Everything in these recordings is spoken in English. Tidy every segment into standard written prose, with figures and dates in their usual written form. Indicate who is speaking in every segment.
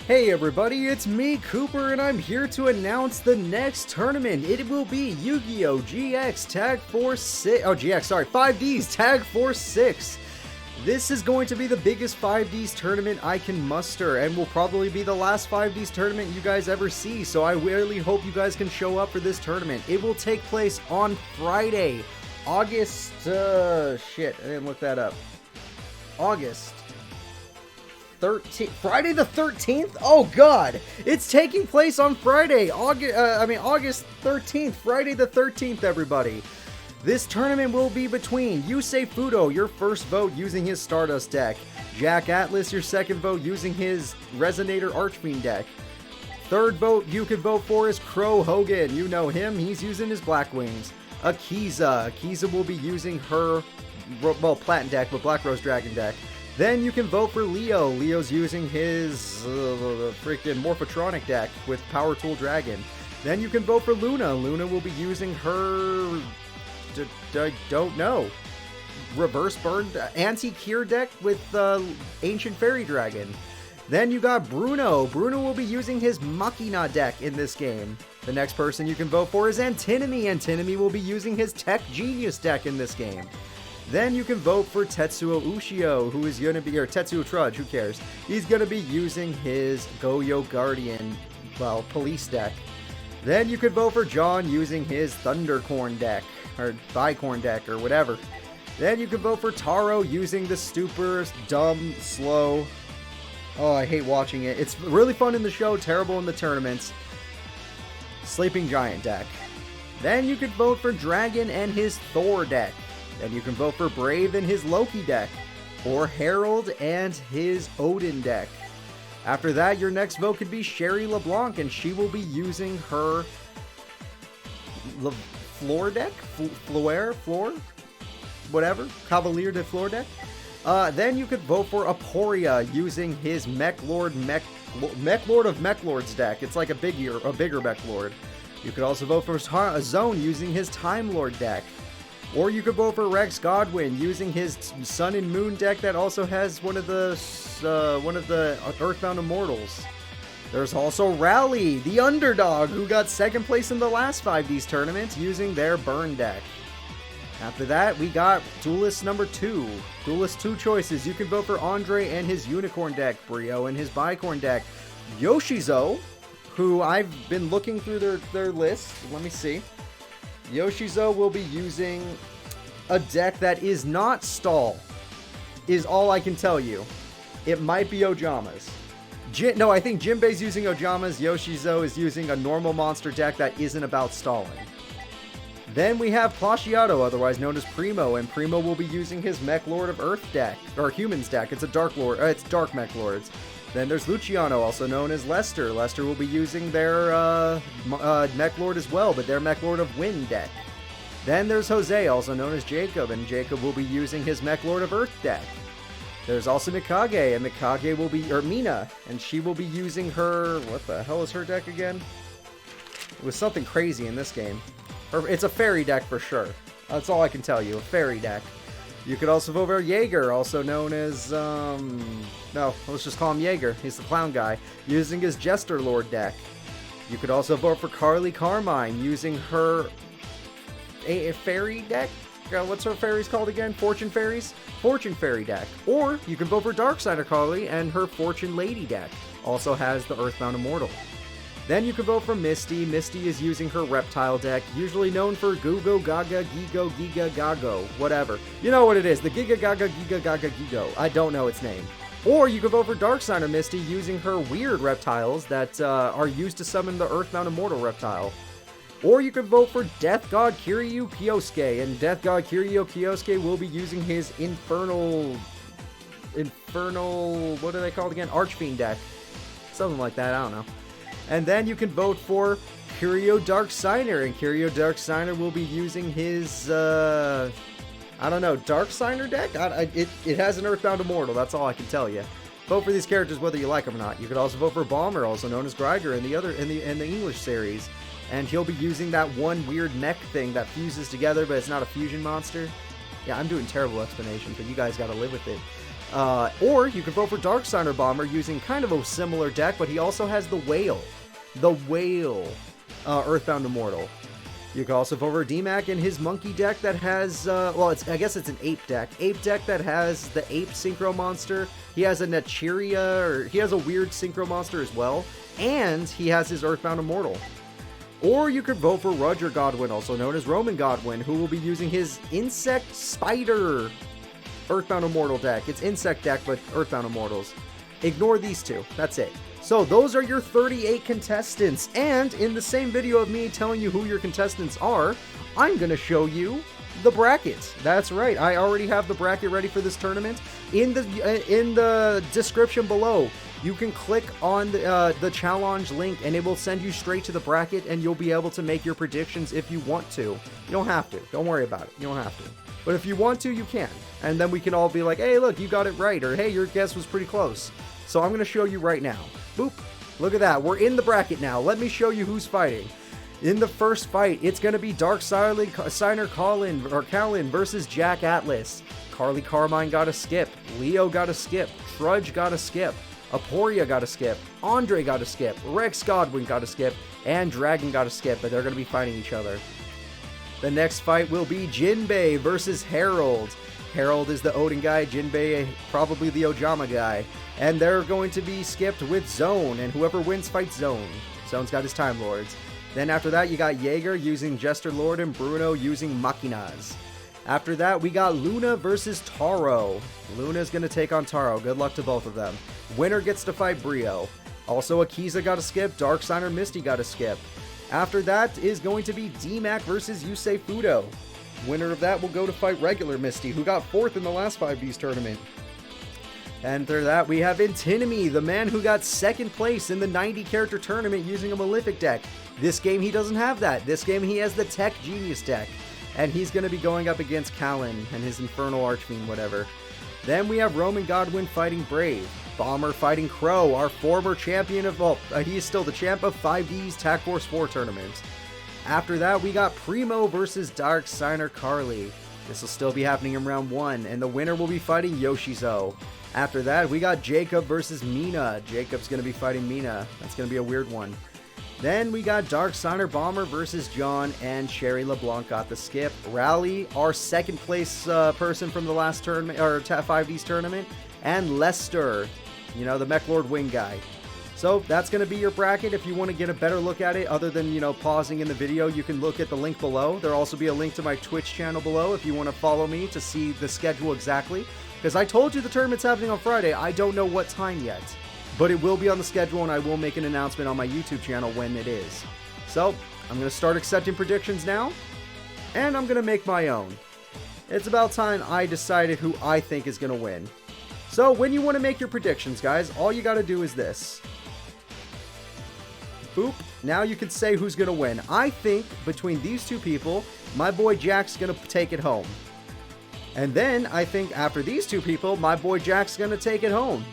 Speaker 1: Hey everybody, it's me, Cooper, and I'm here to announce the next tournament. It will be Yu-Gi-Oh! GX Tag Force 6. Oh, GX, sorry, 5D's Tag Force 6. This is going to be the biggest 5D's tournament I can muster, and will probably be the last 5D's tournament you guys ever see, so I really hope you guys can show up for this tournament. It will take place on Friday, August, shit, I didn't look that up. August 13th, Friday the 13th? Oh god, it's taking place on Friday, August 13th, Friday the 13th, everybody. This tournament will be between Yusei Fudo, your first vote using his Stardust deck, Jack Atlas, your second vote using his Resonator Archfiend deck. Third vote you can vote for is Crow Hogan, you know him, he's using his Black Wings. Akiza will be using her, well, Platin deck, but Black Rose Dragon deck. Then you can vote for Leo. Leo's using his freaking Morphotronic deck with Power Tool Dragon. Then you can vote for Luna. Luna will be using her, I don't know, Reverse Burn Anti-Cure deck with Ancient Fairy Dragon. Then you got Bruno. Bruno will be using his Machina deck in this game. The next person you can vote for is Antinomy. Antinomy will be using his Tech Genius deck in this game. Then you can vote for Tetsuo Ushio, who is going to be, or Tetsuo Trudge, who cares? He's going to be using his Goyo Guardian, well, police deck. Then you could vote for John using his Thundercorn deck, or Bicorn deck, or whatever. Then you could vote for Taro using the super dumb, slow, oh, I hate watching it. It's really fun in the show, terrible in the tournaments, Sleeping Giant deck. Then you could vote for Dragon and his Thor deck. Then you can vote for Brave and his Loki deck, or Herald and his Odin deck. After that, your next vote could be Sherry LeBlanc, and she will be using her Floor deck? Floor? Whatever. Cavalier de Floor deck. Then you could vote for Aporia using his Mech Lord of Mech Lords deck. It's like a bigger Mech Lord. You could also vote for Zone using his Time Lord deck. Or you could vote for Rex Godwin using his Sun and Moon deck that also has one of the Earthbound Immortals. There's also Rally, the underdog, who got second place in the last 5D's tournament using their Burn deck. After that, we got Duelist number 2. Duelist 2 choices. You can vote for Andre and his Unicorn deck, Brio and his Bicorn deck, Yoshizo, who I've been looking through their list. Let me see. Yoshizo will be using a deck that is not Stall, is all I can tell you. It might be Ojamas. No, I think Jinbei's using Ojamas. Yoshizo is using a normal monster deck that isn't about stalling. Then we have Placiato, otherwise known as Primo, and Primo will be using his Mech Lord of Earth deck, or Humans deck. It's a Dark Lord. It's Dark Mech Lords. Then there's Luciano, also known as Lester. Lester will be using their Mech Lord as well, but their Mech Lord of Wind deck. Then there's Jose, also known as Jacob, and Jacob will be using his Mech Lord of Earth deck. There's also Mikage, and Mikage will be, or Mina, and she will be using her, what the hell is her deck again? It was something crazy in this game. It's a fairy deck for sure. That's all I can tell you, a fairy deck. You could also vote for Jaeger, also known as, no, let's just call him Jaeger. He's the clown guy, using his Jester Lord deck. You could also vote for Carly Carmine, using her a fairy deck? What's her fairies called again? Fortune Fairies? Fortune Fairy deck. Or you can vote for Darksider Carly and her Fortune Lady deck. Also has the Earthbound Immortal. Then you can vote for Misty. Misty is using her Reptile deck, usually known for Gugo Gaga Gigo Giga Gago, whatever. You know what it is, the Giga Gaga Giga Gaga Gigo. I don't know its name. Or you can vote for Darksider Misty using her weird reptiles that are used to summon the Earthbound Immortal reptile. Or you can vote for Death God Kiryu Kyosuke, and Death God Kiryu Kyosuke will be using his Infernal, what are they called again? Archfiend deck. Something like that, I don't know. And then you can vote for Curio Dark Signer, and Curio Dark Signer will be using his, I don't know, Dark Signer deck? It has an Earthbound Immortal, that's all I can tell you. Vote for these characters whether you like them or not. You could also vote for Balmer, also known as Greiger in the English series, and he'll be using that one weird mech thing that fuses together, but it's not a fusion monster. Yeah, I'm doing terrible explanations, but you guys gotta live with it. Or you could vote for Darksigner Bomber using kind of a similar deck, but he also has the Whale. The Whale. Earthbound Immortal. You can also vote for DMAC in his Monkey deck that has, well, I guess it's an Ape deck. Ape deck that has the Ape Synchro Monster. He has a Nechiria, or he has a weird Synchro Monster as well. And he has his Earthbound Immortal. Or you could vote for Roger Godwin, also known as Roman Godwin, who will be using his Insect Spider Earthbound Immortal deck. It's Insect deck, but Earthbound Immortals. Ignore these two. That's it. So those are your 38 contestants. And in the same video of me telling you who your contestants are, I'm going to show you the bracket. That's right. I already have the bracket ready for this tournament. In the description below, you can click on the challenge link and it will send you straight to the bracket and you'll be able to make your predictions if you want to. You don't have to. Don't worry about it. You don't have to. But if you want to, you can. And then we can all be like, hey, look, you got it right. Or, hey, your guess was pretty close. So I'm going to show you right now. Boop. Look at that. We're in the bracket now. Let me show you who's fighting. In the first fight, it's going to be Darksigner Callan versus Jack Atlas. Carly Carmine got a skip. Leo got a skip. Trudge got a skip. Aporia got a skip. Andre got a skip. Rex Godwin got a skip. And Dragon got a skip, but they're going to be fighting each other. The next fight will be Jinbei versus Harold. Harold is the Odin guy, Jinbei probably the Ojama guy. And they're going to be skipped with Zone, and whoever wins fights Zone. Zone's got his Time Lords. Then after that, you got Jaeger using Jester Lord and Bruno using Machinas. After that, we got Luna versus Taro. Luna's going to take on Taro. Good luck to both of them. Winner gets to fight Brio. Also, Akiza got a skip. Darksigner Misty got a skip. After that is going to be DMAC versus Yusei Fudo. Winner of that will go to fight regular Misty, who got 4th in the last 5D's tournament. And after that, we have Intinimi, the man who got 2nd place in the 90-character tournament using a Malefic deck. This game, he doesn't have that. This game, he has the Tech Genius deck. And he's going to be going up against Callan and his Infernal Archfiend, whatever. Then we have Roman Godwin fighting Brave. Bomber fighting Crow, our former champion of, well, he is still the champ of 5D's TAC Force 4 tournament. After that, we got Primo versus Darksigner Carly. This will still be happening in round 1, and the winner will be fighting Yoshizo. After that, we got Jacob versus Mina. Jacob's going to be fighting Mina. That's going to be a weird one. Then we got Darksigner Bomber versus John, and Sherry LeBlanc got the skip. Rally, our 2nd place person from the last tournament, or 5D's tournament, and Lester, you know, the Mech Lord Wing guy. So that's going to be your bracket. If you want to get a better look at it, other than, you know, pausing in the video, you can look at the link below. There'll also be a link to my Twitch channel below if you want to follow me to see the schedule exactly. Because I told you the tournament's happening on Friday. I don't know what time yet. But it will be on the schedule, and I will make an announcement on my YouTube channel when it is. So, I'm going to start accepting predictions now. And I'm going to make my own. It's about time I decided who I think is going to win. So, when you want to make your predictions, guys, all you got to do is this. Boop. Now you can say who's going to win. I think between these two people, my boy Jack's going to take it home. And then I think after these two people, my boy Jack's going to take it home.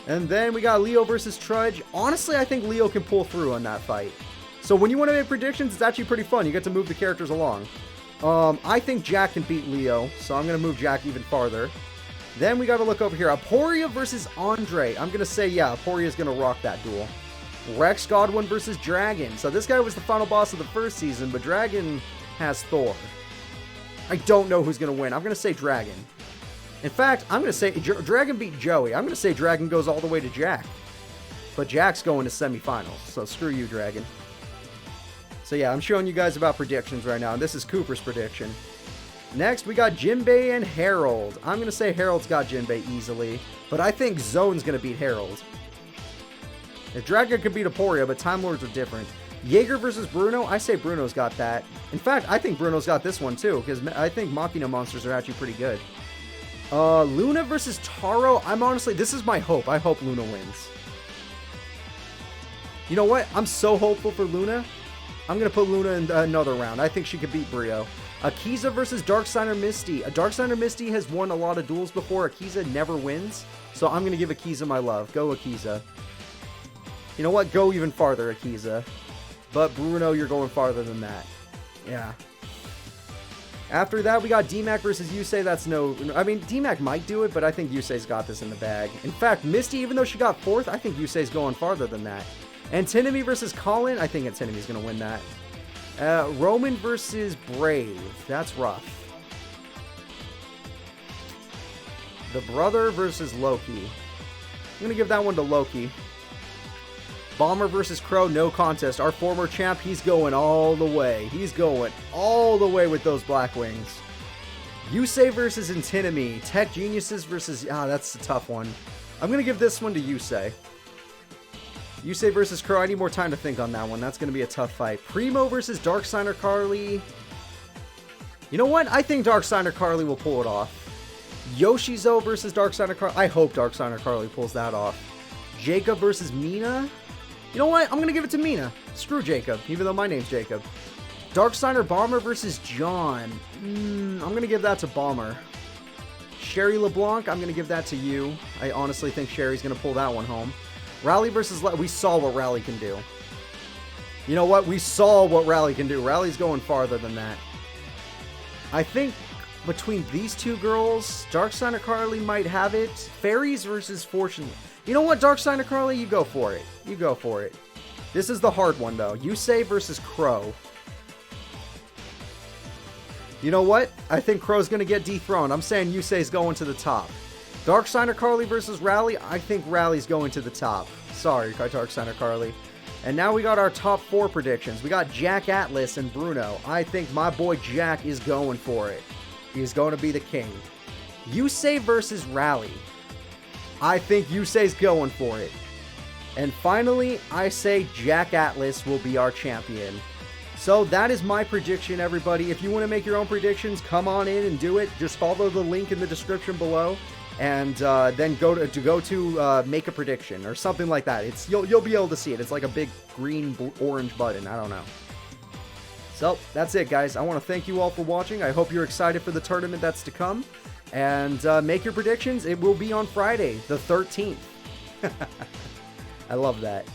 Speaker 1: And then we got Leo versus Trudge. Honestly, I think Leo can pull through on that fight. So when you want to make predictions, it's actually pretty fun. You get to move the characters along. I think Jack can beat Leo, so I'm going to move Jack even farther. Then we got to look over here. Aporia versus Andre. I'm going to say, yeah, Aporia is going to rock that duel. Rex Godwin versus Dragon. So this guy was the final boss of the first season, but Dragon has Thor. I don't know who's going to win. I'm going to say Dragon. In fact, I'm going to say Dragon beat Joey. I'm going to say Dragon goes all the way to Jack. But Jack's going to semifinals, so screw you, Dragon. So yeah, I'm showing you guys about predictions right now, and this is Cooper's prediction. Next, we got Jinbei and Harold. I'm going to say Harold's got Jinbei easily, but I think Zone's going to beat Harold. If Dragon could beat Aporia, but Time Lords are different. Jaeger versus Bruno, I say Bruno's got that. In fact, I think Bruno's got this one too, because I think Machina monsters are actually pretty good. Luna versus Taro, I'm honestly, this is my hope. I hope Luna wins. You know what? I'm so hopeful for Luna. I'm going to put Luna in another round. I think she could beat Brio. Akiza versus Darksigner Misty. Darksigner Misty has won a lot of duels before. Akiza never wins. So I'm going to give Akiza my love. Go Akiza. You know what? Go even farther, Akiza. But Bruno, you're going farther than that. Yeah. After that, we got DMAC versus Yusei. That's no... I mean, DMAC might do it, but I think Yusei's got this in the bag. In fact, Misty, even though she got 4th, I think Yusei's going farther than that. Antinomy versus Colin. I think Antinomy's going to win that. Roman versus Brave. That's rough. The Brother versus Loki. I'm going to give that one to Loki. Bomber versus Crow, no contest. Our former champ, he's going all the way. He's going all the way with those Black Wings. Yusei versus Antinomy. Tech Geniuses versus... that's a tough one. I'm going to give this one to Yusei. Yusei versus Crow. I need more time to think on that one. That's going to be a tough fight. Primo versus Dark Signer Carly. You know what? I think Dark Signer Carly will pull it off. Yoshizo versus Dark Signer Carly. I hope Dark Signer Carly pulls that off. Jacob versus Mina. You know what? I'm going to give it to Mina. Screw Jacob, even though my name's Jacob. Darksteiner Bomber versus John. I'm going to give that to Bomber. Sherry LeBlanc, I'm going to give that to you. I honestly think Sherry's going to pull that one home. Rally versus... we saw what Rally can do. You know what? We saw what Rally can do. Rally's going farther than that. I think between these two girls, Darksteiner Carly might have it. Fairies versus Fortune... You know what, Darksteiner Carly? You go for it. You go for it. This is the hard one, though. Yusei versus Crow. You know what? I think Crow's going to get dethroned. I'm saying Yusei's going to the top. Darksteiner Carly versus Rally. I think Rally's going to the top. Sorry, Darksteiner Carly. And now we got our top 4 predictions. We got Jack Atlas and Bruno. I think my boy Jack is going for it. He's going to be the king. Yusei versus Rally. I think Yusei's going for it. And finally, I say Jack Atlas will be our champion. So that is my prediction, everybody. If you want to make your own predictions, come on in and do it. Just follow the link in the description below, and then go to make a prediction or something like that. You'll be able to see it. It's like a big green orange button. I don't know. So that's it, guys. I want to thank you all for watching. I hope you're excited for the tournament that's to come. And make your predictions. It will be on Friday, the 13th. I love that.